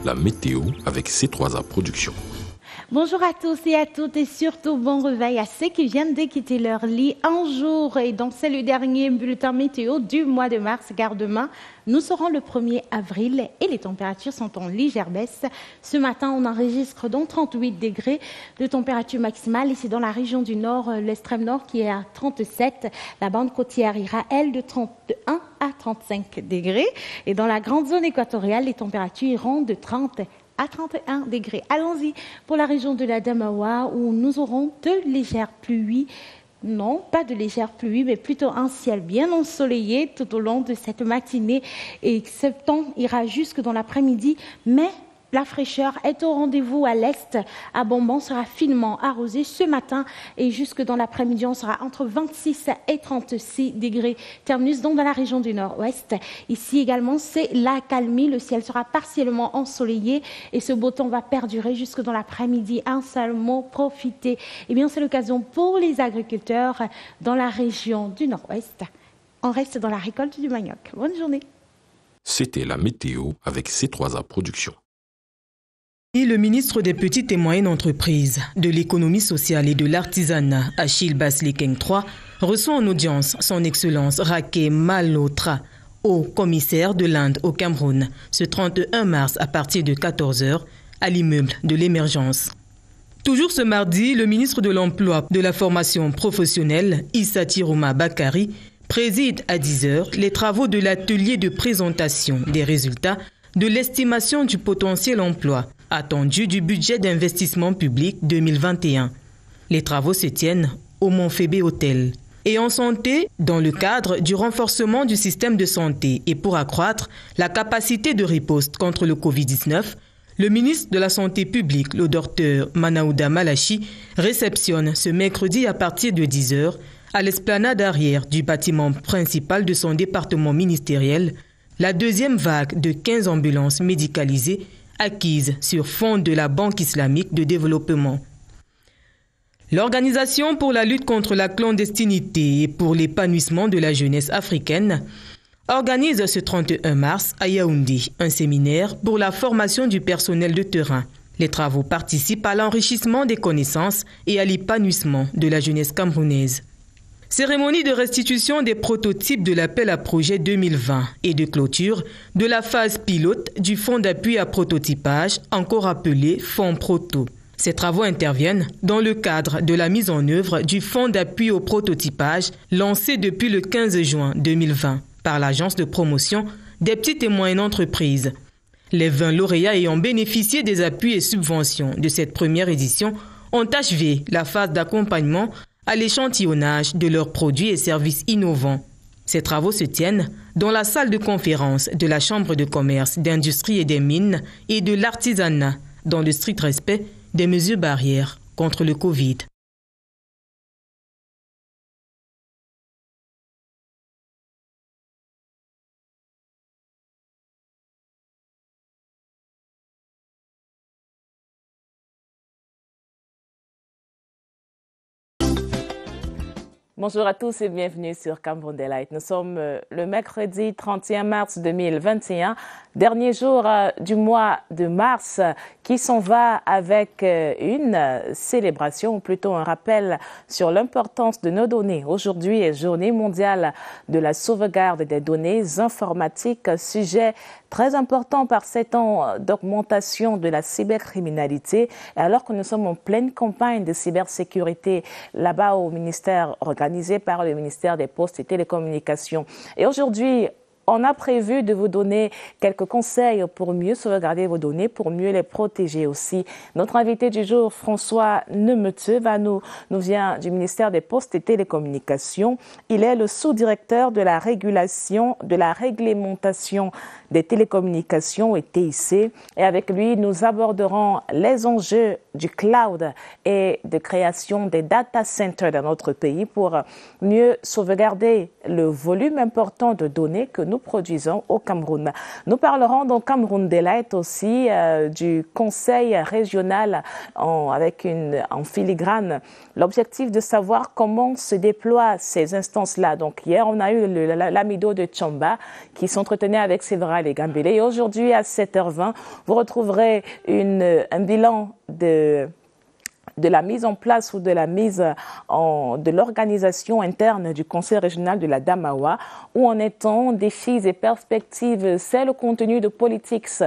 la météo avec C3A Productions. Bonjour à tous et à toutes et surtout bon réveil à ceux qui viennent de quitter leur lit un jour. Et donc c'est le dernier bulletin météo du mois de mars car demain nous serons le 1er avril et les températures sont en légère baisse. Ce matin on enregistre donc 38 degrés de température maximale ici dans la région du nord, l'extrême nord qui est à 37. La bande côtière ira elle de 31 à 35 degrés et dans la grande zone équatoriale les températures iront de 30 à 31 degrés. Allons-y pour la région de l'Adamawa où nous aurons de légères pluies. Non, pas de légères pluies, mais plutôt un ciel bien ensoleillé tout au long de cette matinée. Et ce temps ira jusque dans l'après-midi, mais la fraîcheur est au rendez-vous à l'est. Abomban sera finement arrosé ce matin et jusque dans l'après-midi, on sera entre 26 et 36 degrés. Terminus donc dans la région du nord-ouest. Ici également, c'est la calmie. Le ciel sera partiellement ensoleillé et ce beau temps va perdurer jusque dans l'après-midi. Un seul mot, profitez. Eh bien, c'est l'occasion pour les agriculteurs dans la région du nord-ouest. On reste dans la récolte du manioc. Bonne journée. C'était la météo avec C3A Productions. Et le ministre des Petites et Moyennes Entreprises, de l'Économie sociale et de l'Artisanat, Achille Basley-Keng III, reçoit en audience son Excellence Raké Malhotra, haut commissaire de l'Inde au Cameroun, ce 31 mars à partir de 14h à l'immeuble de l'Émergence. Toujours ce mardi, le ministre de l'Emploi, de la Formation professionnelle, Issa Tirouma Bakari, préside à 10h les travaux de l'atelier de présentation des résultats de l'estimation du potentiel emploi attendu du budget d'investissement public 2021. Les travaux se tiennent au Montfébé Hôtel. Et en santé, dans le cadre du renforcement du système de santé et pour accroître la capacité de riposte contre le Covid-19, le ministre de la Santé publique, le docteur Manaouda Malachi, réceptionne ce mercredi à partir de 10h à l'esplanade arrière du bâtiment principal de son département ministériel la deuxième vague de 15 ambulances médicalisées acquises sur fond de la Banque islamique de développement. L'Organisation pour la lutte contre la clandestinité et pour l'épanouissement de la jeunesse africaine organise ce 31 mars à Yaoundé un séminaire pour la formation du personnel de terrain. Les travaux participent à l'enrichissement des connaissances et à l'épanouissement de la jeunesse camerounaise. Cérémonie de restitution des prototypes de l'appel à projet 2020 et de clôture de la phase pilote du Fonds d'appui à prototypage, encore appelé Fonds Proto. Ces travaux interviennent dans le cadre de la mise en œuvre du Fonds d'appui au prototypage lancé depuis le 15 juin 2020 par l'Agence de promotion des petites et moyennes entreprises. Les 20 lauréats ayant bénéficié des appuis et subventions de cette première édition ont achevé la phase d'accompagnement à l'échantillonnage de leurs produits et services innovants. Ces travaux se tiennent dans la salle de conférence de la Chambre de commerce, d'industrie et des mines et de l'artisanat, dans le strict respect des mesures barrières contre le Covid. Bonjour à tous et bienvenue sur Cameroun Delight. Nous sommes le mercredi 31 mars 2021, dernier jour du mois de mars qui s'en va avec une célébration, ou plutôt un rappel sur l'importance de nos données. Aujourd'hui est Journée mondiale de la sauvegarde des données informatiques, sujet très important par ces temps d'augmentation de la cybercriminalité. Et alors que nous sommes en pleine campagne de cybersécurité là-bas au ministère organisé par le ministère des Postes et Télécommunications. Et aujourd'hui, on a prévu de vous donner quelques conseils pour mieux sauvegarder vos données, pour mieux les protéger aussi. Notre invité du jour, François Nemeteux, nous vient du ministère des Postes et Télécommunications. Il est le sous-directeur de la régulation, de la réglementation des télécommunications et TIC. Et avec lui, nous aborderons les enjeux du cloud et de création des data centers dans notre pays pour mieux sauvegarder le volume important de données que nous nous produisons au Cameroun. Nous parlerons dans Cameroun Delight aussi du conseil régional avec en filigrane l'objectif de savoir comment se déploient ces instances-là. Donc hier, on a eu l'amido de Tchamba qui s'entretenait avec Sévérin Legambélé. Et aujourd'hui, à 7h20, vous retrouverez un bilan de la mise en place ou de la mise de l'organisation interne du Conseil régional de la Damawa, où en est-on, défis et perspectives, c'est le contenu de Politics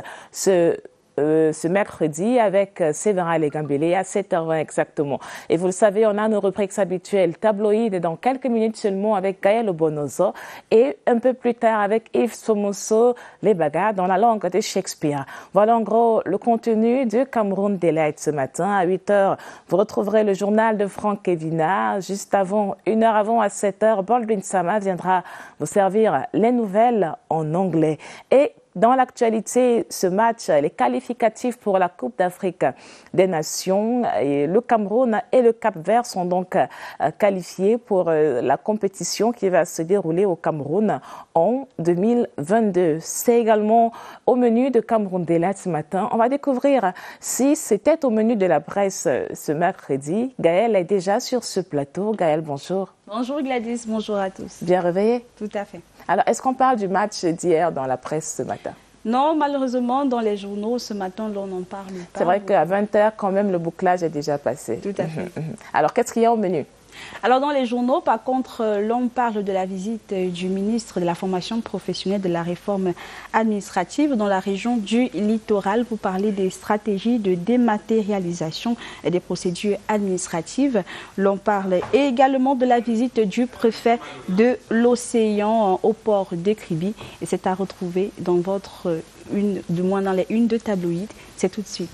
ce mercredi avec Sévérin Legambélé à 7h20 exactement. Et vous le savez, on a nos rubriques habituelles tabloïdes dans quelques minutes seulement avec Gaël Obonozo et un peu plus tard avec Yves Somoso, les bagarres dans la langue de Shakespeare. Voilà en gros le contenu du Cameroun Delight ce matin. À 8h, vous retrouverez le journal de Franck Evina. Juste avant, 1 heure avant, à 7h, Baldwin Sama viendra vous servir les nouvelles en anglais. Et dans l'actualité, ce match, les qualificatifs pour la Coupe d'Afrique des Nations, et le Cameroun et le Cap-Vert sont donc qualifiés pour la compétition qui va se dérouler au Cameroun en 2022. C'est également au menu de Cameroun Delight ce matin. On va découvrir si c'était au menu de la presse ce mercredi. Gaël est déjà sur ce plateau. Gaël, bonjour. Bonjour Gladys, bonjour à tous. Bien réveillé? Tout à fait. Alors, est-ce qu'on parle du match d'hier dans la presse ce matin? Non, malheureusement, dans les journaux, ce matin, l'on n'en parle pas. C'est vrai qu'à 20h, quand même, le bouclage est déjà passé. Tout à fait. Alors, qu'est-ce qu'il y a au menu? Alors, dans les journaux, par contre, l'on parle de la visite du ministre de la formation professionnelle de la réforme administrative dans la région du littoral pour parler des stratégies de dématérialisation et des procédures administratives. L'on parle également de la visite du préfet de l'Océan au port de Kribi. Et c'est à retrouver dans du moins dans les unes de tabloïdes. C'est tout de suite.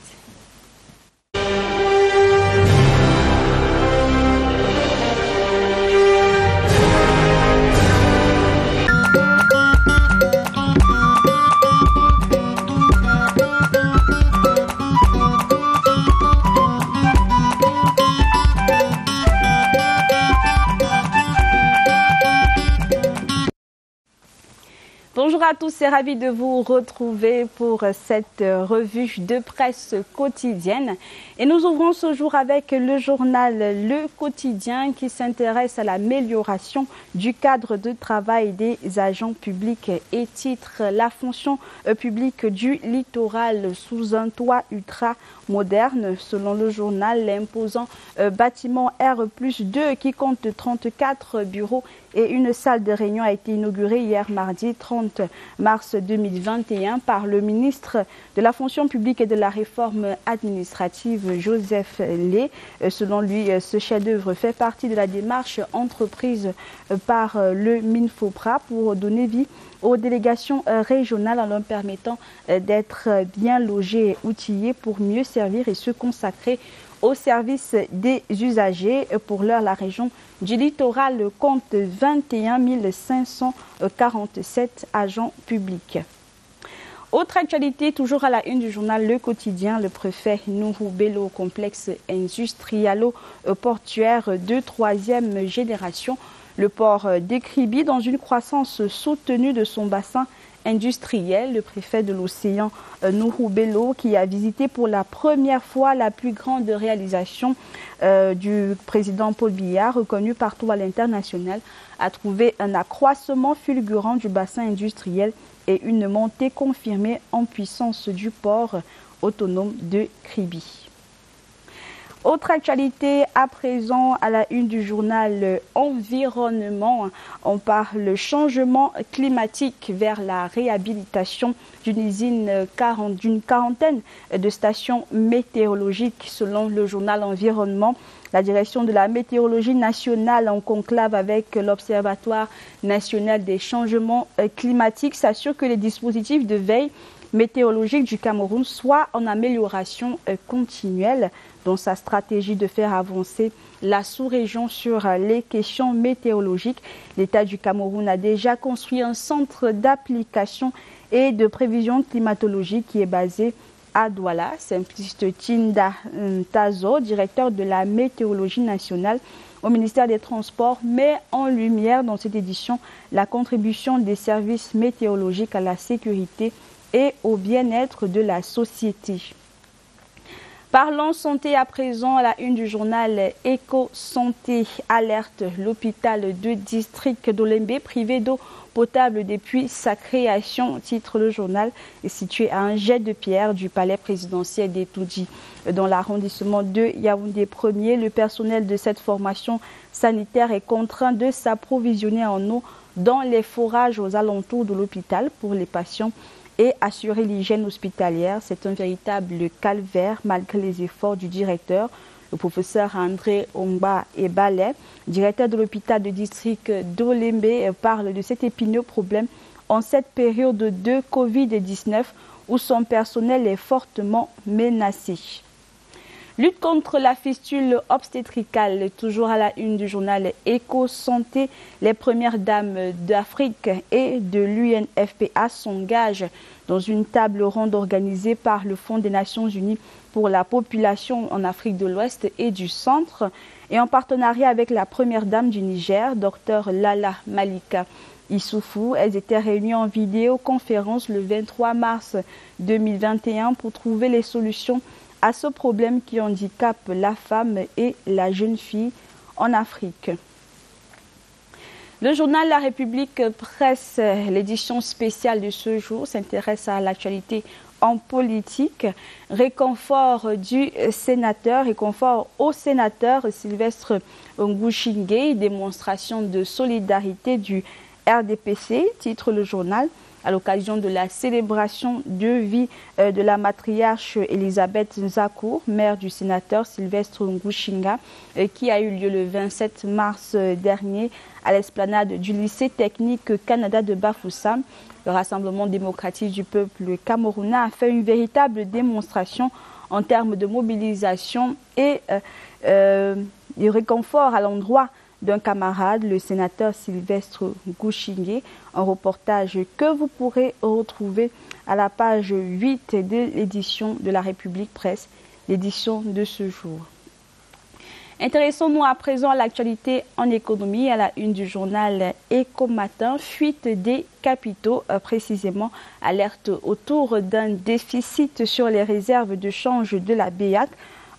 Bonjour à tous, c'est ravi de vous retrouver pour cette revue de presse quotidienne. Et nous ouvrons ce jour avec le journal Le Quotidien qui s'intéresse à l'amélioration du cadre de travail des agents publics et titre la fonction publique du littoral sous un toit ultra moderne. Selon le journal, l'imposant bâtiment R+2 qui compte 34 bureaux et une salle de réunion a été inaugurée hier mardi 30 mars 2021 par le ministre de la fonction publique et de la réforme administrative Joseph Lé. Selon lui, ce chef-d'œuvre fait partie de la démarche entreprise par le MINFOPRA pour donner vie aux délégations régionales en leur permettant d'être bien logées et outillées pour mieux servir et se consacrer au service des usagers. Pour l'heure, la région du littoral compte 21 547 agents publics. Autre actualité, toujours à la une du journal Le Quotidien, le préfet Nuhu Bello, complexe industrialo-portuaire de 3e génération. Le port de Kribi, dans une croissance soutenue de son bassin industriel, le préfet de l'Océan Nuhu Bello, qui a visité pour la première fois la plus grande réalisation du président Paul Biya, reconnu partout à l'international, a trouvé un accroissement fulgurant du bassin industriel et une montée confirmée en puissance du port autonome de Kribi. Autre actualité à présent à la une du journal Environnement, on parle changement climatique vers la réhabilitation d'une quarantaine de stations météorologiques selon le journal Environnement. La direction de la météorologie nationale en conclave avec l'Observatoire national des changements climatiques s'assure que les dispositifs de veille météorologique du Cameroun soient en amélioration continuelle dans sa stratégie de faire avancer la sous-région sur les questions météorologiques. L'État du Cameroun a déjà construit un centre d'application et de prévision climatologique qui est basé à Douala. Simpliste Tinda Tazo, directeur de la météorologie nationale, au ministère des Transports met en lumière dans cette édition la contribution des services météorologiques à la sécurité et au bien-être de la société. Parlons santé à présent, à la une du journal Éco-Santé alerte l'hôpital de district d'Olembe privé d'eau potable depuis sa création, titre le journal, est situé à un jet de pierre du palais présidentiel d'Etoudji. Dans l'arrondissement de Yaoundé 1er, le personnel de cette formation sanitaire est contraint de s'approvisionner en eau dans les forages aux alentours de l'hôpital pour les patients et assurer l'hygiène hospitalière. C'est un véritable calvaire malgré les efforts du directeur, le professeur André Ongba Ebale, directeur de l'hôpital de district d'Olembe, parle de cet épineux problème en cette période de Covid-19 où son personnel est fortement menacé. Lutte contre la fistule obstétricale, toujours à la une du journal Éco-Santé. Les premières dames d'Afrique et de l'UNFPA s'engagent dans une table ronde organisée par le Fonds des Nations Unies pour la population en Afrique de l'Ouest et du Centre et en partenariat avec la première dame du Niger, Dr Lala Malika Issoufou. Elles étaient réunies en vidéoconférence le 23 mars 2021 pour trouver les solutions à ce problème qui handicape la femme et la jeune fille en Afrique. Le journal La République Presse, l'édition spéciale de ce jour, s'intéresse à l'actualité en politique. Réconfort au sénateur Sylvestre Ngouchingé, démonstration de solidarité du RDPC, titre le journal. À l'occasion de la célébration de vie de la matriarche Elisabeth Nzakour, mère du sénateur Sylvestre Ngouchinga, qui a eu lieu le 27 mars dernier à l'esplanade du lycée technique Canada de Bafoussam. Le Rassemblement démocratique du peuple camerounais a fait une véritable démonstration en termes de mobilisation et de réconfort à l'endroit d'un camarade, le sénateur Sylvestre Ngouchingé, un reportage que vous pourrez retrouver à la page 8 de l'édition de La République Presse, l'édition de ce jour. Intéressons-nous à présent à l'actualité en économie, à la une du journal Éco-Matin. Fuite des capitaux, précisément alerte autour d'un déficit sur les réserves de change de la BEAC.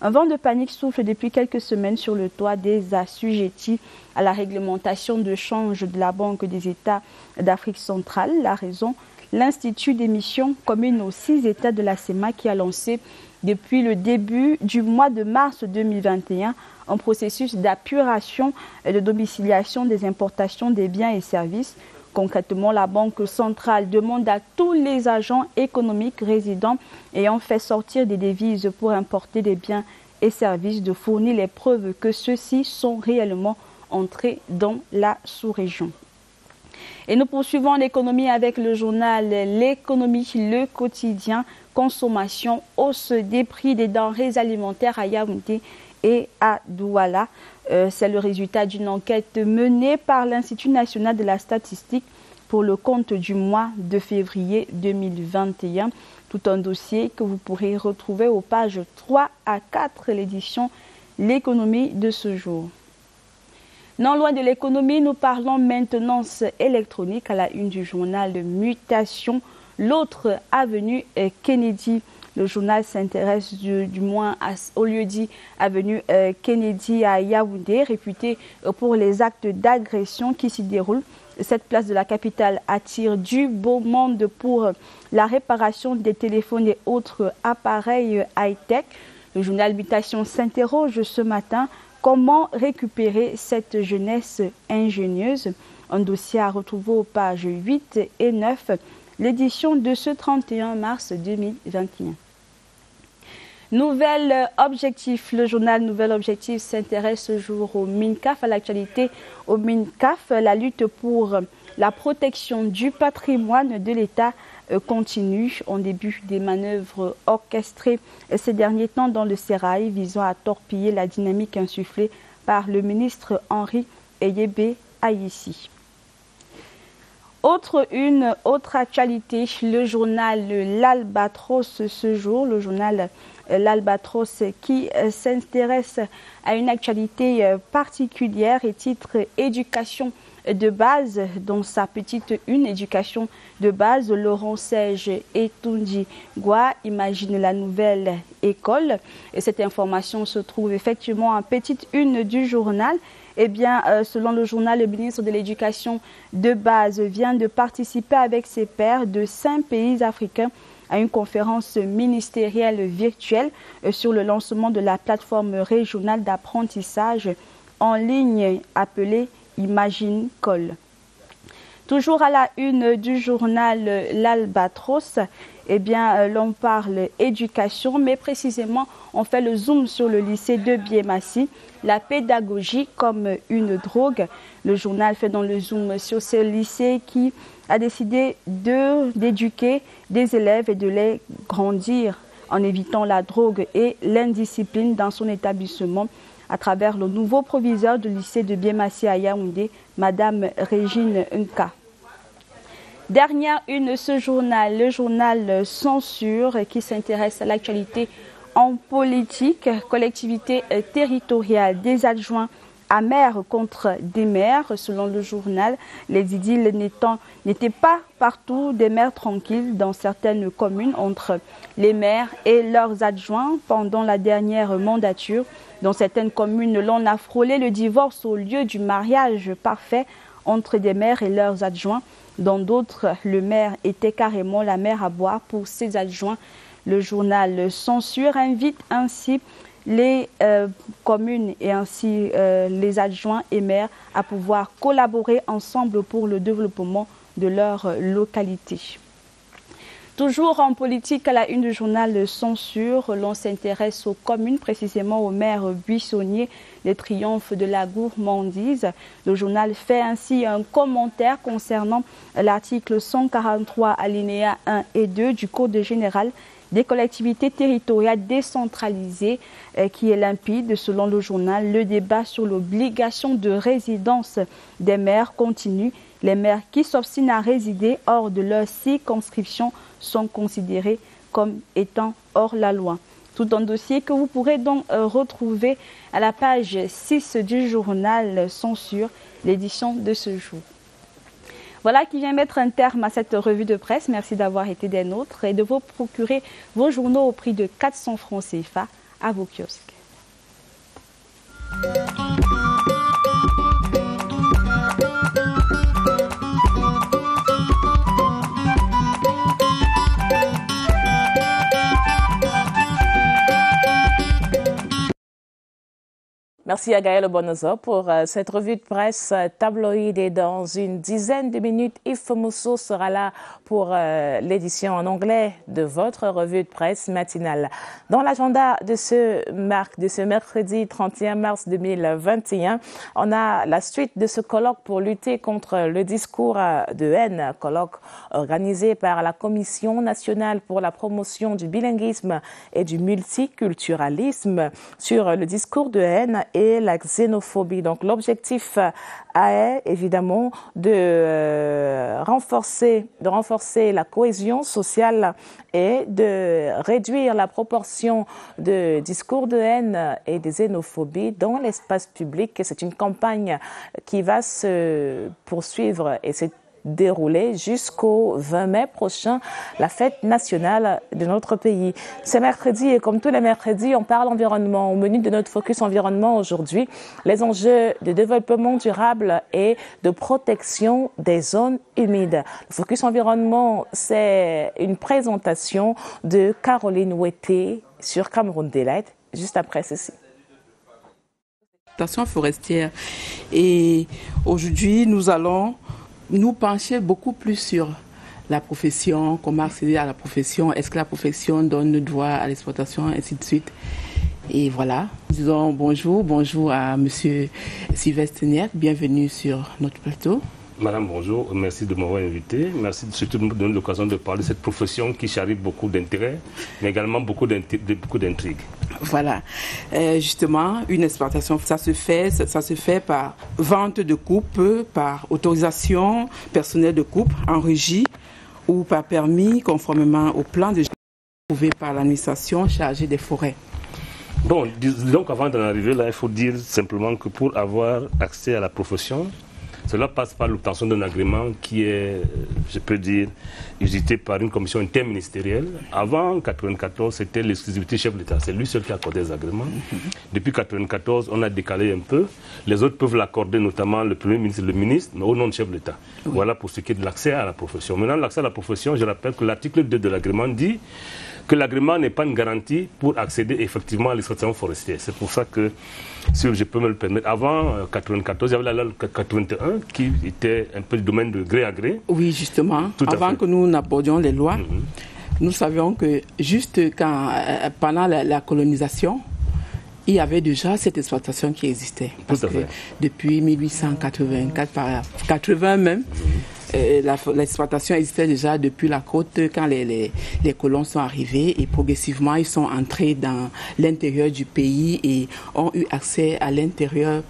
Un vent de panique souffle depuis quelques semaines sur le toit des assujettis à la réglementation de change de la Banque des États d'Afrique centrale. La raison, l'Institut d'émission commune aux 6 États de la CEMA qui a lancé depuis le début du mois de mars 2021 un processus d'apuration et de domiciliation des importations des biens et services. Concrètement, la Banque centrale demande à tous les agents économiques résidents ayant fait sortir des devises pour importer des biens et services de fournir les preuves que ceux-ci sont réellement entrés dans la sous-région. Et nous poursuivons l'économie avec le journal L'économie, le quotidien, consommation, hausse des prix des denrées alimentaires à Yaoundé et à Douala. C'est le résultat d'une enquête menée par l'Institut national de la statistique pour le compte du mois de février 2021. Tout un dossier que vous pourrez retrouver aux pages 3 à 4 l'édition L'économie de ce jour. Non loin de l'économie, nous parlons maintenance électronique à la une du journal Mutation. L'autre avenue Kennedy. Le journal s'intéresse du moins au lieu-dit avenue Kennedy à Yaoundé, réputé pour les actes d'agression qui s'y déroulent. Cette place de la capitale attire du beau monde pour la réparation des téléphones et autres appareils high-tech. Le journal Mutation s'interroge ce matin comment récupérer cette jeunesse ingénieuse. Un dossier à retrouver aux pages 8 et 9, l'édition de ce 31 mars 2021. Nouvel objectif, le journal Nouvel Objectif s'intéresse ce jour au MINCAF, à l'actualité au MINCAF. La lutte pour la protection du patrimoine de l'État continue. On débute des manœuvres orchestrées ces derniers temps dans le sérail visant à torpiller la dynamique insufflée par le ministre Henri Eyebe Ayissi. Autre actualité, le journal L'Albatros ce jour, le journal l'Albatros, qui s'intéresse à une actualité particulière et titre éducation de base. Dans sa petite une, éducation de base, Laurent Serge et Tundi Gua imagine la nouvelle école. Et cette information se trouve effectivement en petite une du journal. Eh bien, selon le journal, le ministre de l'Éducation de base vient de participer avec ses pairs de 5 pays africains à une conférence ministérielle virtuelle sur le lancement de la plateforme régionale d'apprentissage en ligne appelée Imagine Call. Toujours à la une du journal L'Albatros, eh bien, l'on parle éducation, mais précisément, on fait le zoom sur le lycée de Biémassi, la pédagogie comme une drogue. Le journal fait dans le zoom sur ce lycée qui a décidé d'éduquer des élèves et de les grandir en évitant la drogue et l'indiscipline dans son établissement à travers le nouveau proviseur du lycée de Biémassi à Yaoundé, Madame Régine Nka. Dernière une, ce journal, le journal Censure, qui s'intéresse à l'actualité en politique, collectivité territoriale, des adjoints à maire contre des maires. Selon le journal, les idylles n'étaient pas partout des maires tranquilles dans certaines communes entre les maires et leurs adjoints pendant la dernière mandature. Dans certaines communes, l'on a frôlé le divorce au lieu du mariage parfait entre des maires et leurs adjoints. Dans d'autres, le maire était carrément la mère à boire pour ses adjoints. Le journal Censure invite ainsi les communes et ainsi les adjoints et maires à pouvoir collaborer ensemble pour le développement de leur localité. Toujours en politique, à la une du journal Censure, l'on s'intéresse aux communes, précisément au maire buissonnier, les triomphes de la gourmandise. Le journal fait ainsi un commentaire concernant l'article 143 alinéa 1 et 2 du Code général des collectivités territoriales décentralisées qui est limpide. Selon le journal, le débat sur l'obligation de résidence des maires continue. Les maires qui s'obstinent à résider hors de leur circonscription sont considérés comme étant hors la loi. Tout un dossier que vous pourrez donc retrouver à la page 6 du journal Censure, l'édition de ce jour. Voilà qui vient mettre un terme à cette revue de presse. Merci d'avoir été des nôtres et de vous procurer vos journaux au prix de 400 francs CFA à vos kiosques. Merci à Gaël Bonozo pour cette revue de presse tabloïde. Et dans une dizaine de minutes, Yves Mousso sera là pour l'édition en anglais de votre revue de presse matinale. Dans l'agenda de ce mercredi 31 mars 2021, on a la suite de ce colloque pour lutter contre le discours de haine, colloque organisé par la Commission nationale pour la promotion du bilinguisme et du multiculturalisme sur le discours de haine et la xénophobie. Donc l'objectif est évidemment de renforcer la cohésion sociale et de réduire la proportion de discours de haine et de xénophobie dans l'espace public. C'est une campagne qui va se poursuivre et c'est déroulée jusqu'au 20 mai prochain, la fête nationale de notre pays. C'est mercredi et comme tous les mercredis, on parle environnement. Au menu de notre focus environnement aujourd'hui, les enjeux de développement durable et de protection des zones humides. Le focus environnement, c'est une présentation de Caroline Ouetté sur Cameroun Daylight, juste après ceci. Forestière. Et aujourd'hui, nous allons nous pencher beaucoup plus sur la profession, comment accéder à la profession, est-ce que la profession donne droit à l'exploitation, ainsi de suite. Et voilà, disons bonjour à Monsieur Sylvestre Nier, bienvenue sur notre plateau. Madame, bonjour, merci de m'avoir invité. Merci surtout de me donner l'occasion de parler de cette profession qui charrie beaucoup d'intérêts, mais également beaucoup d'intrigues. Voilà, justement, une exploitation, ça se fait par vente de coupe, par autorisation personnelle de coupe en régie ou par permis conformément au plan de approuvés par l'administration chargée des forêts. Bon, disons qu'avant d'en arriver là, il faut dire simplement que pour avoir accès à la profession, cela passe par l'obtention d'un agrément qui est, je peux dire, usité par une commission interministérielle. Avant 1994, c'était l'exclusivité chef de l'État. C'est lui seul qui accordait les agréments. Depuis 1994, on a décalé un peu. Les autres peuvent l'accorder, notamment le Premier ministre et le ministre, mais au nom du chef de l'État. Oui. Voilà pour ce qui est de l'accès à la profession. Maintenant, l'accès à la profession, je rappelle que l'article 2 de l'agrément dit que l'agrément n'est pas une garantie pour accéder effectivement à l'exploitation forestière. C'est pour ça que, si je peux me le permettre, avant 1994, il y avait la loi 81 qui était un peu du domaine de gré à gré. Oui, justement. Avant que nous n'abordions les lois, nous savions que juste pendant la colonisation, il y avait déjà cette exploitation qui existait. Parce que depuis 1884, 80 même, l'exploitation existait déjà depuis la côte quand les colons sont arrivés et progressivement ils sont entrés dans l'intérieur du pays et ont eu accès à l'intérieur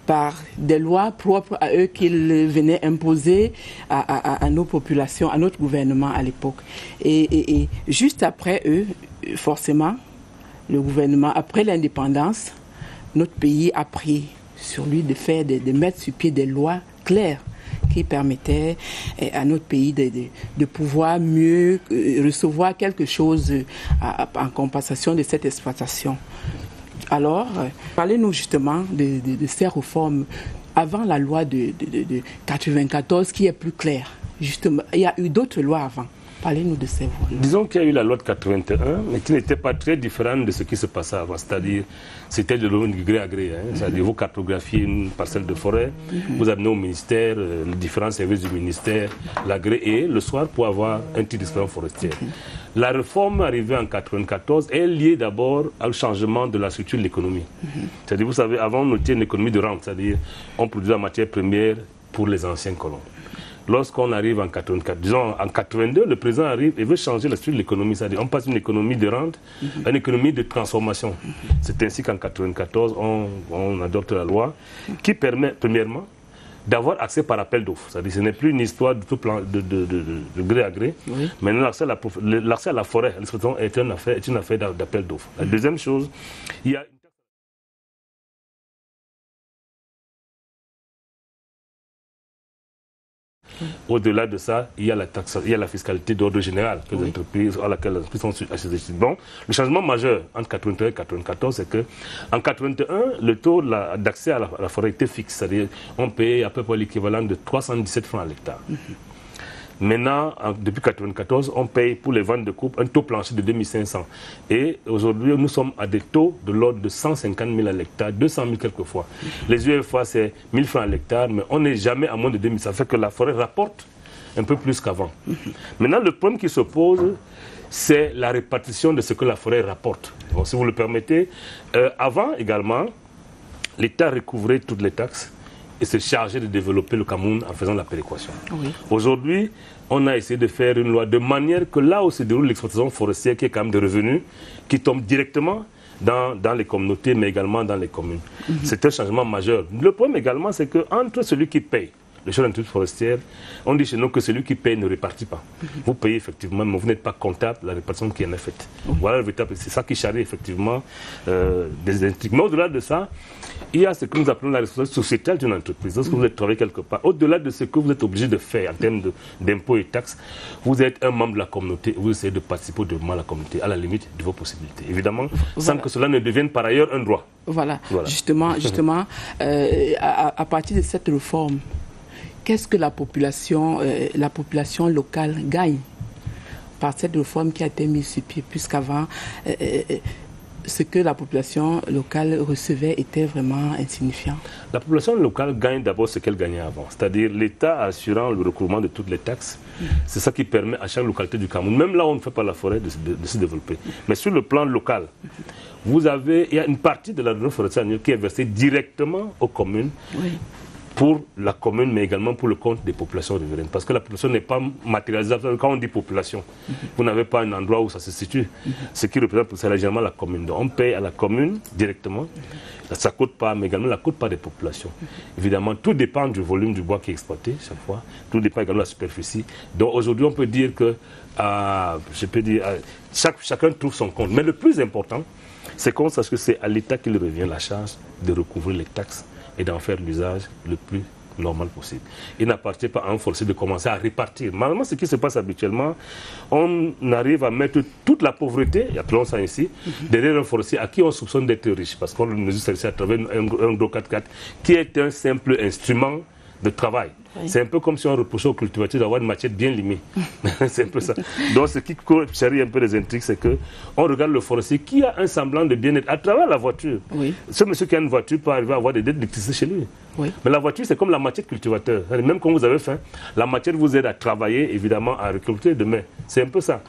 par des lois propres à eux qu'ils venaient imposer à nos populations, à notre gouvernement à l'époque. Et juste après eux, forcément, le gouvernement, après l'indépendance, notre pays a pris sur lui de mettre sur pied des lois claires qui permettaient à notre pays de pouvoir mieux recevoir quelque chose en compensation de cette exploitation. Alors, parlez-nous justement de ces réformes avant la loi de 1994 qui est plus claire. Justement, il y a eu d'autres lois avant. Parlez-nous de ces lois. Disons qu'il y a eu la loi de 81, mais qui n'était pas très différente de ce qui se passait avant. C'est-à-dire, c'était de l'eau du gré à gré. C'est-à-dire, vous cartographiez une parcelle de forêt, vous amenez au ministère, les différents services du ministère, l'agréé le soir pour avoir un titre d'exploitation forestière. La réforme arrivée en 1994 est liée d'abord au changement de la structure de l'économie. C'est-à-dire, vous savez, avant, on était une économie de rente, c'est-à-dire, on produisait la matière première pour les anciens colons. Lorsqu'on arrive en 84, disons en 82, le président arrive et veut changer la structure de l'économie. C'est-à-dire on passe d'une économie de rente à une économie de transformation. C'est ainsi qu'en 94, on adopte la loi qui permet, premièrement, d'avoir accès par appel d'offres. C'est-à-dire ce n'est plus une histoire de tout plan de gré à gré. Oui. Maintenant, l'accès à la forêt, à l'exploitation est une affaire d'appel d'offres. La deuxième chose, il y a au-delà de ça, il y a la taxe, il y a la fiscalité d'ordre général que les entreprises à laquelle les entreprises sont assujetties. Bon, le changement majeur entre 1981 et 1994, c'est que en 1981, le taux d'accès à la forêt était fixe, c'est-à-dire on payait à peu près l'équivalent de 317 francs à l'hectare. Maintenant, depuis 1994, on paye pour les ventes de coupe un taux plancher de 2500. Et aujourd'hui, nous sommes à des taux de l'ordre de 150 000 à l'hectare, 200 000 quelquefois. Les UFA, c'est 1000 francs à l'hectare, mais on n'est jamais à moins de 2000. Ça fait que la forêt rapporte un peu plus qu'avant. Maintenant, le problème qui se pose, c'est la répartition de ce que la forêt rapporte. Bon, si vous le permettez, avant également, l'État recouvrait toutes les taxes et se charger de développer le Cameroun en faisant la péréquation. Oui. Aujourd'hui, on a essayé de faire une loi de manière que là où se déroule l'exploitation forestière, qui est quand même des revenus, qui tombent directement dans les communautés, mais également dans les communes. C'est un changement majeur. Le problème également, c'est qu'entre celui qui paye, le chef d'entreprise forestière, on dit chez nous que celui qui paye ne répartit pas. Vous payez effectivement, mais vous n'êtes pas comptable de la répartition qui en est faite. Voilà le véritable, c'est ça qui charrie effectivement des intrigues. Mais au-delà de ça, il y a ce que nous appelons la responsabilité sociétale d'une entreprise. Lorsque vous êtes travaillé quelque part, au-delà de ce que vous êtes obligé de faire en termes d'impôts et taxes, vous êtes un membre de la communauté, vous essayez de participer au développement de la communauté à la limite de vos possibilités. Évidemment, sans que cela ne devienne par ailleurs un droit. Voilà. Justement, à partir de cette réforme, qu'est-ce que la population locale gagne par cette réforme qui a été mise sur pied, puisqu'avant, ce que la population locale recevait était vraiment insignifiant? La population locale gagne d'abord ce qu'elle gagnait avant, c'est-à-dire l'État assurant le recouvrement de toutes les taxes. C'est ça qui permet à chaque localité du Cameroun, même là où on ne fait pas la forêt, de se développer. Mais sur le plan local, il y a une partie de la revenu forestier annuel qui est versée directement aux communes. pour la commune, mais également pour le compte des populations riveraines. Parce que la population n'est pas matérialisable. Quand on dit population, vous n'avez pas un endroit où ça se situe. Ce qui représente, c'est légèrement la commune. Donc on paye à la commune directement. Ça ne coûte pas, mais également ça ne coûte pas des populations. Évidemment, tout dépend du volume du bois qui est exploité chaque fois. Tout dépend également de la superficie. Donc aujourd'hui, on peut dire que, chacun trouve son compte. Mais le plus important, c'est qu'on sache que c'est à l'État qu'il revient la charge de recouvrir les taxes et d'en faire l'usage le plus normal possible. Il n'appartient pas à un forestier de commencer à répartir. Normalement, ce qui se passe habituellement, on arrive à mettre toute la pauvreté, appelons ça ici, derrière un forestier à qui on soupçonne d'être riche, parce qu'on le mesure celle-ci à travers un gros 4x4, qui est un simple instrument de travail. Oui. C'est un peu comme si on reprochait aux cultivateurs d'avoir une machette bien limée. C'est un peu ça. Donc ce qui charrie un peu les intrigues, c'est qu'on regarde le forestier qui a un semblant de bien-être à travers la voiture. Oui. Ce monsieur qui a une voiture peut arriver à avoir des dettes d'électricité chez lui. Oui. Mais la voiture, c'est comme la machette cultivateur. Même quand vous avez faim, la machette vous aide à travailler, évidemment, à récolter demain. C'est un peu ça.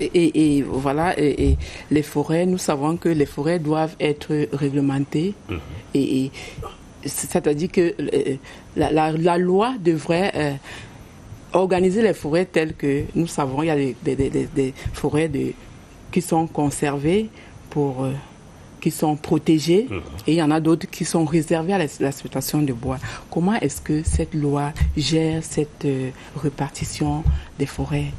Et voilà, et les forêts, nous savons que les forêts doivent être réglementées. C'est-à-dire que la loi devrait organiser les forêts telles que nous savons. Il y a des forêts qui sont conservées, qui sont protégées, et il y en a d'autres qui sont réservées à l'exploitation de bois. Comment est-ce que cette loi gère cette répartition des forêts?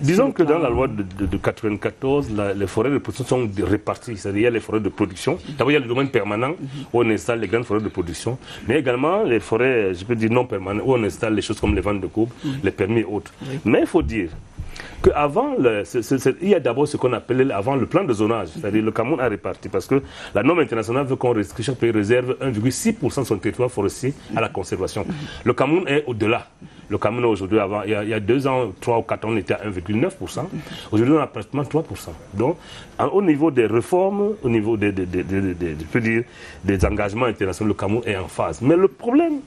Disons que dans la loi de 1994, les forêts de production sont réparties. C'est-à-dire qu'il y a les forêts de production. D'abord, il y a le domaine permanent où on installe les grandes forêts de production. Mais également les forêts, je peux dire non permanentes, où on installe les choses comme les ventes de courbe, les permis et autres. Oui. Mais il faut dire qu'avant, il y a d'abord ce qu'on appelle avant le plan de zonage. C'est-à-dire le Cameroun a réparti. Parce que la norme internationale veut que chaque pays réserve 1,6% de son territoire forestier à la conservation. Le Cameroun est au-delà. Le Cameroun aujourd'hui, il y a 2 ans, 3 ou 4 ans, on était à 1,9%. Aujourd'hui, on a pratiquement 3%. Donc, au niveau des réformes, au niveau des engagements internationaux, le Cameroun est en phase. Mais le problème,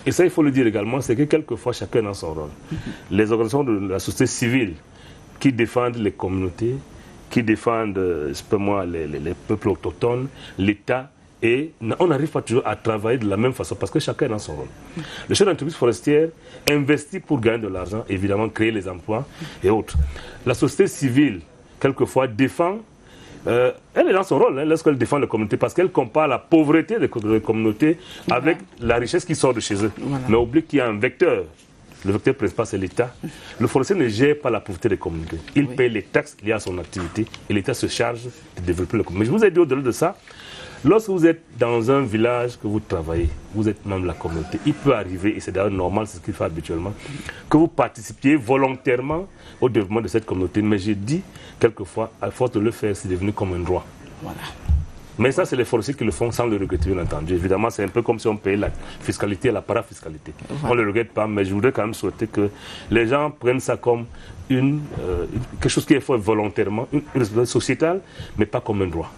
et ça il faut le dire également, c'est que quelquefois, chacun a son rôle. Les organisations de la société civile qui défendent les communautés, qui défendent, les peuples autochtones, l'État, et on n'arrive pas toujours à travailler de la même façon parce que chacun a son rôle. Le chef d'entreprise forestière investit pour gagner de l'argent, évidemment créer les emplois et autres. La société civile, quelquefois, défend, elle est dans son rôle lorsqu'elle défend les communautés parce qu'elle compare la pauvreté des communautés avec la richesse qui sort de chez eux. Voilà. Mais oublie qu'il y a un vecteur. Le vecteur principal, c'est l'État. Le forestier ne gère pas la pauvreté des communautés. Il paye les taxes liées à son activité et l'État se charge de développer le communauté. Mais je vous ai dit au-delà de ça, lorsque vous êtes dans un village que vous travaillez, vous êtes membre de la communauté, il peut arriver, et c'est d'ailleurs normal, c'est ce qu'il fait habituellement, que vous participiez volontairement au développement de cette communauté. Mais j'ai dit, quelquefois, à force de le faire, c'est devenu comme un droit. Voilà. Mais ça, c'est les forestiers qui le font sans le regretter, bien entendu. Évidemment, c'est un peu comme si on payait la fiscalité et la parafiscalité. Voilà. On ne le regrette pas, mais je voudrais quand même souhaiter que les gens prennent ça comme quelque chose qui est fait volontairement, une responsabilité sociétale, mais pas comme un droit.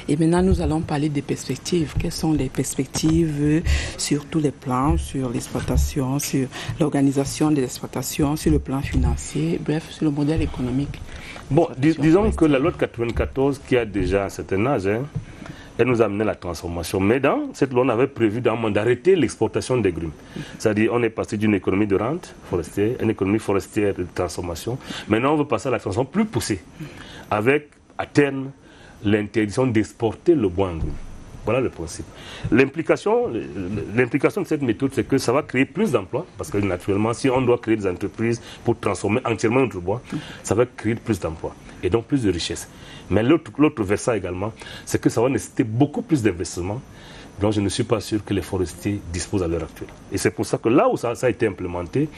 Et maintenant, nous allons parler des perspectives. Quelles sont les perspectives sur tous les plans, sur l'exploitation, sur l'organisation des exploitations, sur le plan financier, bref, sur le modèle économique? Bon, disons que la loi de 1994, qui a déjà un certain âge, elle nous a amené la transformation. Mais dans cette loi, on avait prévu d'arrêter l'exportation des grumes. C'est-à-dire, on est passé d'une économie de rente forestière à une économie forestière de transformation. Maintenant, on veut passer à la transformation plus poussée, avec, à terme, l'interdiction d'exporter le bois en grume. Voilà le principe. L'implication de cette méthode, c'est que ça va créer plus d'emplois, parce que naturellement, si on doit créer des entreprises pour transformer entièrement notre bois, ça va créer plus d'emplois et donc plus de richesses. Mais l'autre versant également, c'est que ça va nécessiter beaucoup plus d'investissements, dont je ne suis pas sûr que les forestiers disposent à l'heure actuelle. Et c'est pour ça que là où ça a été implémenté,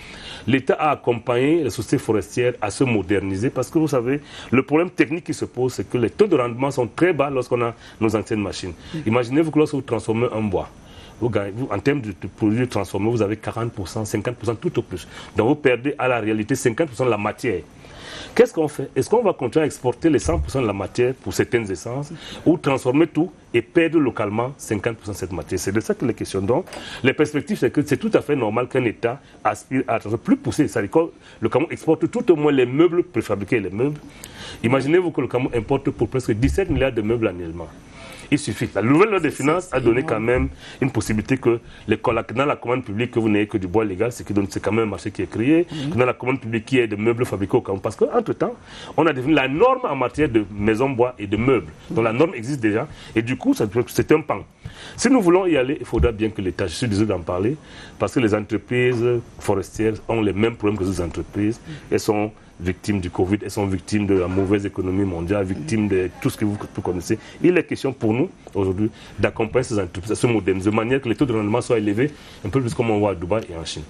l'État a accompagné les sociétés forestières à se moderniser, parce que vous savez, le problème technique qui se pose, c'est que les taux de rendement sont très bas lorsqu'on a nos anciennes machines. Imaginez-vous que lorsque vous transformez un bois, en termes de produits transformés, vous avez 40%, 50%, tout au plus. Donc vous perdez à la réalité 50% de la matière. Qu'est-ce qu'on fait? Est-ce qu'on va continuer à exporter les 100% de la matière pour certaines essences ou transformer tout et perdre localement 50% de cette matière? C'est de ça que les questions. Donc, les perspectives, c'est que c'est tout à fait normal qu'un État aspire à être plus poussé. C'est-à-dire que le Cameroun exporte tout au moins les meubles préfabriqués, les meubles. Imaginez-vous que le Cameroun importe pour presque 17 milliards de meubles annuellement. Il suffit. La nouvelle loi des finances a donné quand même une possibilité que dans la commande publique, que vous n'ayez que du bois légal, c'est quand même un marché qui est créé, que dans la commande publique, qui est des meubles fabriqués au Cameroun. Parce qu'entre-temps, on a défini la norme en matière de maisons bois et de meubles. Donc la norme existe déjà. Et du coup, c'est un pan. Si nous voulons y aller, il faudra bien que l'État, je suis désolé d'en parler, parce que les entreprises forestières ont les mêmes problèmes que les entreprises. Elles sont victimes du Covid, elles sont victimes de la mauvaise économie mondiale, victimes de tout ce que vous connaissez. Il est question pour nous, aujourd'hui, d'accompagner ces entreprises à se moderniser de manière que les taux de rendement soient élevés, un peu plus comme on voit à Dubaï et en Chine.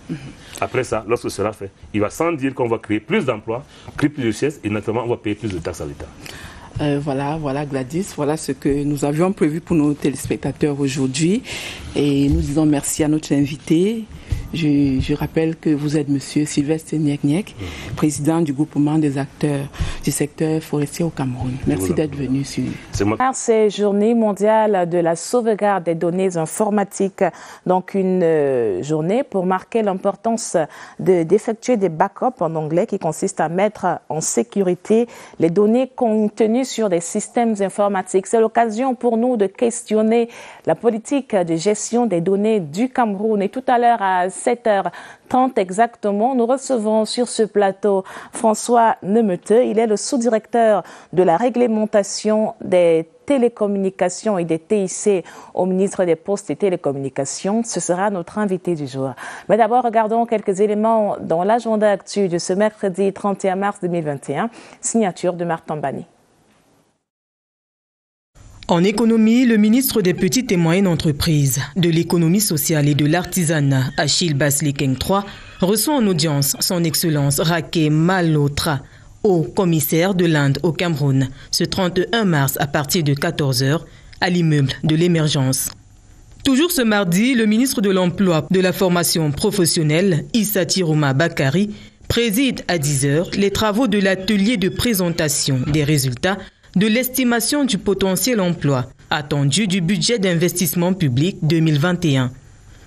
Après ça, lorsque ce sera fait, il va sans dire qu'on va créer plus d'emplois, créer plus de richesses et naturellement, on va payer plus de taxes à l'État. Voilà Gladys, voilà ce que nous avions prévu pour nos téléspectateurs aujourd'hui. Et nous disons merci à notre invité. Je rappelle que vous êtes monsieur Sylvestre Niek, président du groupement des acteurs du secteur forestier au Cameroun. Merci d'être venu sur... C'est Journée mondiale de la sauvegarde des données informatiques. Donc une journée pour marquer l'importance d'effectuer des backups en anglais qui consiste à mettre en sécurité les données contenues sur des systèmes informatiques. C'est l'occasion pour nous de questionner la politique de gestion des données du Cameroun. Et tout à l'heure à 7h30 exactement, nous recevons sur ce plateau François Nemeteux. Il est le sous-directeur de la réglementation des télécommunications et des TIC au ministre des Postes et Télécommunications. Ce sera notre invité du jour. Mais d'abord, regardons quelques éléments dans l'agenda actuel de ce mercredi 31 mars 2021. Signature de Martin Bani. En économie, le ministre des Petites et Moyennes Entreprises, de l'économie sociale et de l'artisanat, Achille Basley-Keng III, reçoit en audience son Excellence Raké Malotra, haut commissaire de l'Inde au Cameroun, ce 31 mars à partir de 14h à l'immeuble de l'Émergence. Toujours ce mardi, le ministre de l'Emploi, de la formation professionnelle, Issa Tirouma Bakari, préside à 10h les travaux de l'atelier de présentation des résultats de l'estimation du potentiel emploi attendu du budget d'investissement public 2021.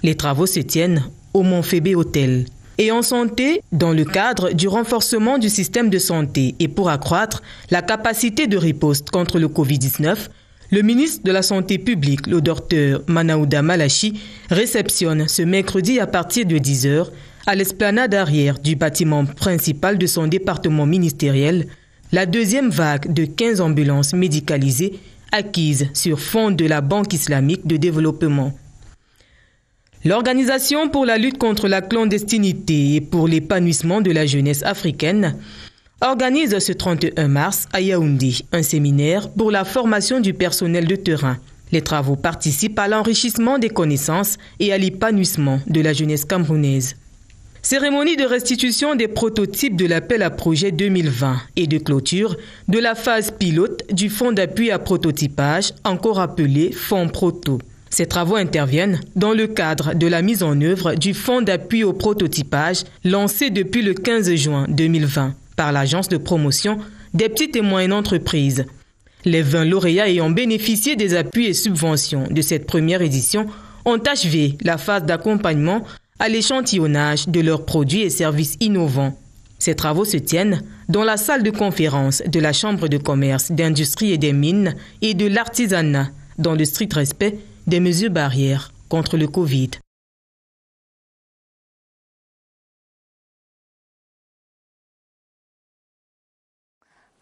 Les travaux se tiennent au Montfébé Hôtel. Et en santé, dans le cadre du renforcement du système de santé et pour accroître la capacité de riposte contre le Covid-19, le ministre de la Santé publique, le docteur Manaouda Malachi, réceptionne ce mercredi à partir de 10h à l'esplanade arrière du bâtiment principal de son département ministériel la deuxième vague de 15 ambulances médicalisées acquises sur fond de la Banque islamique de développement. L'Organisation pour la lutte contre la clandestinité et pour l'épanouissement de la jeunesse africaine organise ce 31 mars à Yaoundé un séminaire pour la formation du personnel de terrain. Les travaux participent à l'enrichissement des connaissances et à l'épanouissement de la jeunesse camerounaise. Cérémonie de restitution des prototypes de l'appel à projet 2020 et de clôture de la phase pilote du fonds d'appui à prototypage, encore appelé Fonds Proto. Ces travaux interviennent dans le cadre de la mise en œuvre du fonds d'appui au prototypage lancé depuis le 15 juin 2020 par l'Agence de promotion des petites et moyennes entreprises. Les 20 lauréats ayant bénéficié des appuis et subventions de cette première édition ont achevé la phase d'accompagnement à l'échantillonnage de leurs produits et services innovants. Ces travaux se tiennent dans la salle de conférence de la Chambre de commerce, d'industrie et des mines et de l'artisanat, dans le strict respect des mesures barrières contre le Covid.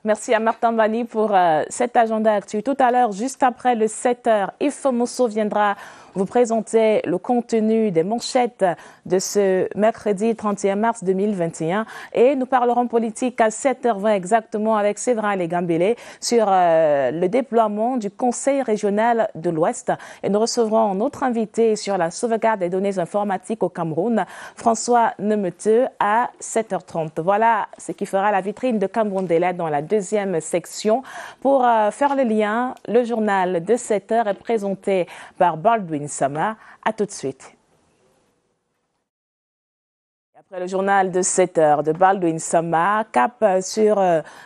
Merci à Martin Bani pour cet agenda actuel. Tout à l'heure, juste après le 7h, Yves Mousso viendra vous présenter le contenu des manchettes de ce mercredi 31 mars 2021. Et nous parlerons politique à 7h20 exactement avec Séverin Legambélé sur le déploiement du Conseil régional de l'Ouest. Et nous recevrons notre invité sur la sauvegarde des données informatiques au Cameroun, François Nemeteux, à 7h30. Voilà ce qui fera la vitrine de Cameroun Daylight dans la deuxième section. Pour faire le lien, le journal de 7h est présenté par Baldwin Sama. À tout de suite. Après le journal de 7h de Baldwin Sama, cap sur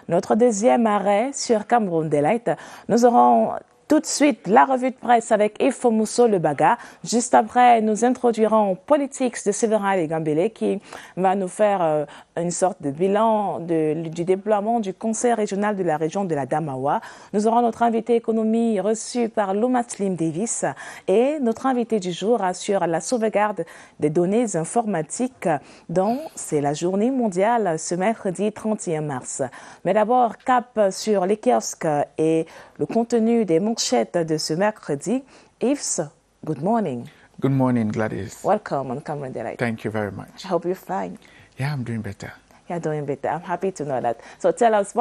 notre deuxième arrêt sur Cameroun Daylight. Nous aurons Tout de suite, la revue de presse avec Ifo Mousso Le Baga. Juste après, nous introduirons Politics de Séverin Legambele qui va nous faire une sorte de bilan du déploiement du Conseil régional de la région de la Damawa. Nous aurons notre invité économie reçu par Luma Slim Davis et notre invité du jour assure la sauvegarde des données informatiques dont c'est la journée mondiale ce mercredi 31 mars. Mais d'abord, cap sur les kiosques et le contenu des manchettes de ce mercredi. Yves, good morning. Good morning, Gladys. Welcome on Cameroon Delight. Thank you very much. I hope you're fine. Yeah, I'm doing better. You're doing better. I'm happy to know that. So tell us,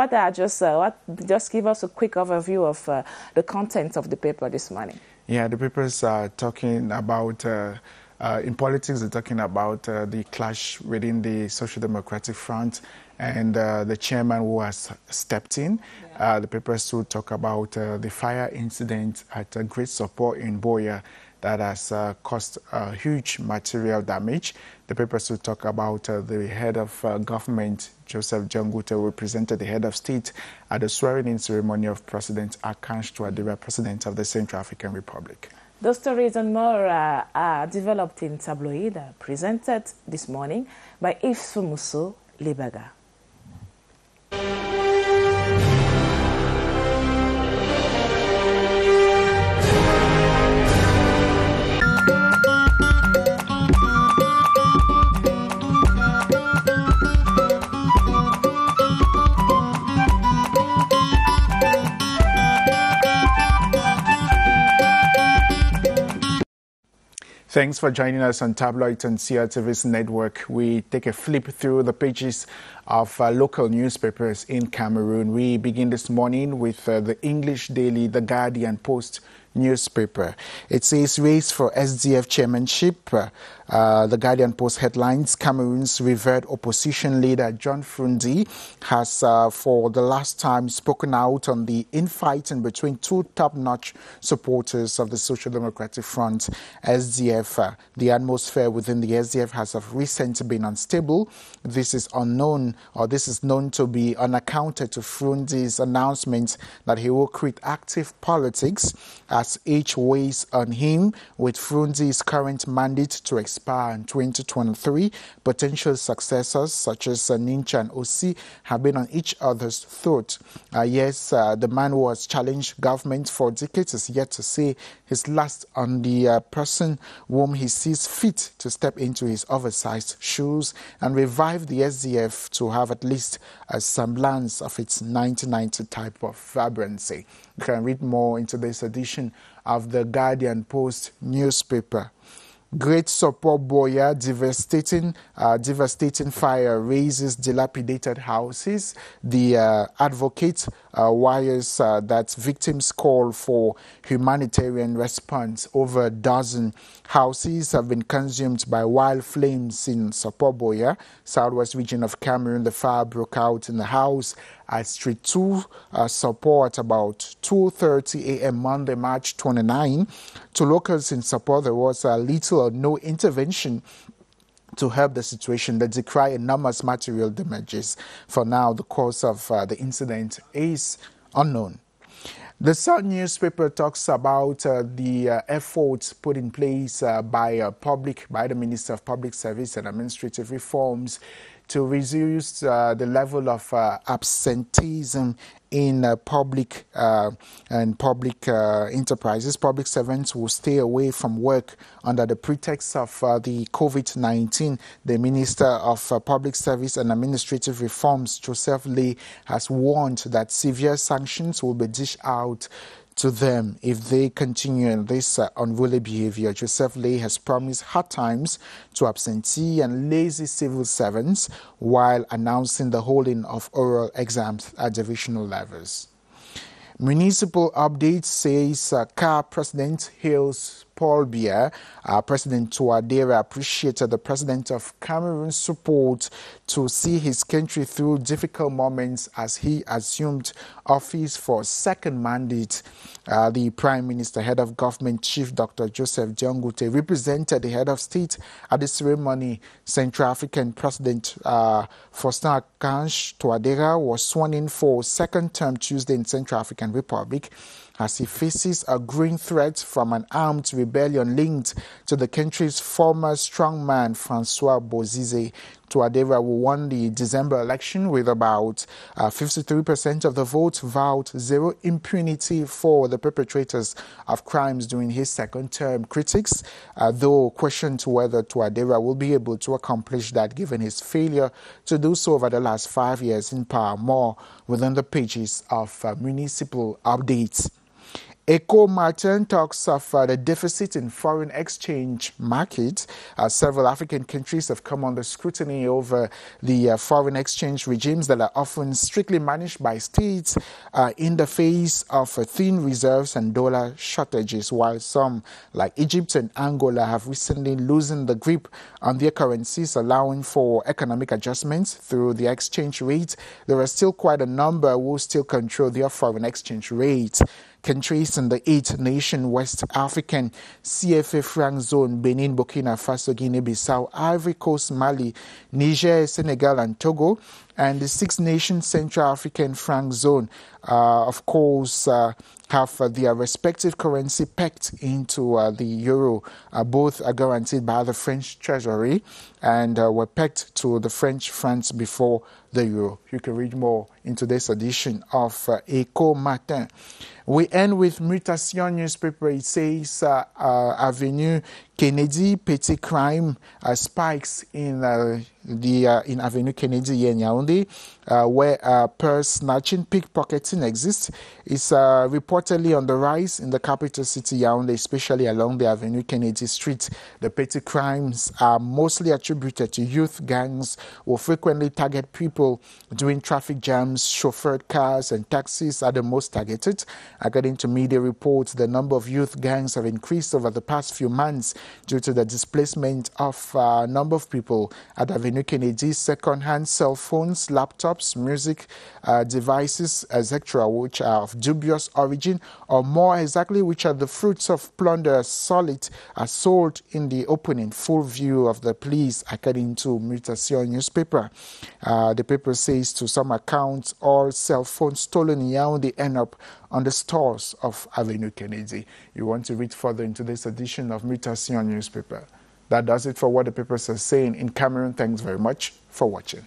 just give us a quick overview of the contents of the paper this morning. Yeah, the papers are talking about, in politics, they're talking about the clash within the Social Democratic Front and the chairman who has stepped in. Yeah. The papers will talk about the fire incident at Great Support in Boya that has caused huge material damage. The papers will talk about the head of government, Joseph Jangute, represented the head of state at the swearing-in ceremony of President Akanj Touadera, President of the Central African Republic. Those stories and more are developed in tabloid, presented this morning by Yves Mousso Le Baga. Thanks for joining us on Tabloid and CRTV's network. We take a flip through the pages of local newspapers in Cameroon. We begin this morning with the English daily, The Guardian Post newspaper. It says race for SDF chairmanship. The Guardian Post headlines, Cameroon's revered opposition leader John Frundi has for the last time spoken out on the infighting between two top-notch supporters of the Social Democratic Front, SDF. The atmosphere within the SDF has of recent been unstable. This is unknown, or this is known to be unaccounted to Frundi's announcement that he will quit active politics as age weighs on him, with Frundi's current mandate to expire in 2023. Potential successors such as Nincha and Osi have been on each other's throat. The man who has challenged government for decades is yet to say his last on the person whom he sees fit to step into his oversized shoes and revive the SDF to have at least a semblance of its 1990 type of vibrancy. You can read more into this edition of the Guardian Post newspaper. Great Support Boya, devastating fire raises dilapidated houses. The advocate wires that victims call for humanitarian response. Over a dozen houses have been consumed by wild flames in Support Boya, southwest region of Cameroon. The fire broke out in the house at Street 2 Support about 2:30 a.m. Monday, March 29. To locals in Support, there was little or no intervention to help the situation. They decry enormous material damages. For now, the cause of the incident is unknown. The Sun newspaper talks about the efforts put in place by the Minister of Public Service and Administrative Reforms to reduce the level of absenteeism in public enterprises. Public servants will stay away from work under the pretext of the COVID-19. The Minister of Public Service and Administrative Reforms, Joseph Lay, has warned that severe sanctions will be dished out to them if they continue in this unruly behavior. Joseph Lay has promised hard times to absentee and lazy civil servants while announcing the holding of oral exams at divisional levels. Municipal update says CAR president hails Paul Biya, President Touadera appreciated the President of Cameroon's support to see his country through difficult moments as he assumed office for a second mandate. The Prime Minister, Head of Government Chief Dr. Joseph Diongute represented the Head of State at the ceremony. Central African President Faustin Archange Touadera was sworn in for second term Tuesday in Central African Republic as he faces a growing threat from an armed rebellion linked to the country's former strongman Francois Bozize. Touadera, who won the December election with about 53% of the vote, vowed zero impunity for the perpetrators of crimes during his second term. Critics, though, questioned whether Touadera will be able to accomplish that given his failure to do so over the last 5 years in power. More within the pages of municipal updates. Echo Martin talks of the deficit in foreign exchange market. Several African countries have come under scrutiny over the foreign exchange regimes that are often strictly managed by states in the face of thin reserves and dollar shortages, while some, like Egypt and Angola, have recently loosened the grip on their currencies, allowing for economic adjustments through the exchange rate. There are still quite a number who still control their foreign exchange rate. Countries in the 8-nation West African CFA franc zone, Benin, Burkina Faso, Guinea-Bissau, Ivory Coast, Mali, Niger, Senegal, and Togo, and the 6-nation Central African franc zone, of course, have their respective currency pegged into the euro. Both are guaranteed by the French Treasury and were pegged to the French francs before the euro. You can read more in today's edition of Echo Matin. We end with Mutation newspaper. It says Avenue Kennedy, petty crime spikes in Avenue Kennedy here in Yaoundé, where purse snatching, pickpocketing exists. It's reportedly on the rise in the capital city Yaoundé, especially along the Avenue Kennedy street. The petty crimes are mostly attributed to youth gangs who frequently target people during traffic jams. Chauffeured cars and taxis are the most targeted. According to media reports, the number of youth gangs have increased over the past few months due to the displacement of a number of people at Avenue Kennedy. Second-hand cell phones, laptops, music devices, etc., which are of dubious origin, or more exactly, which are the fruits of plunder, are sold in the open in full view of the police, according to Mutation newspaper. The paper says, to some accounts, all cell phones stolen in Yaoundé end up on the stores of Avenue Kennedy. You want to read further into this edition of Mutation newspaper. That does it for what the papers are saying in Cameroon. Thanks very much for watching.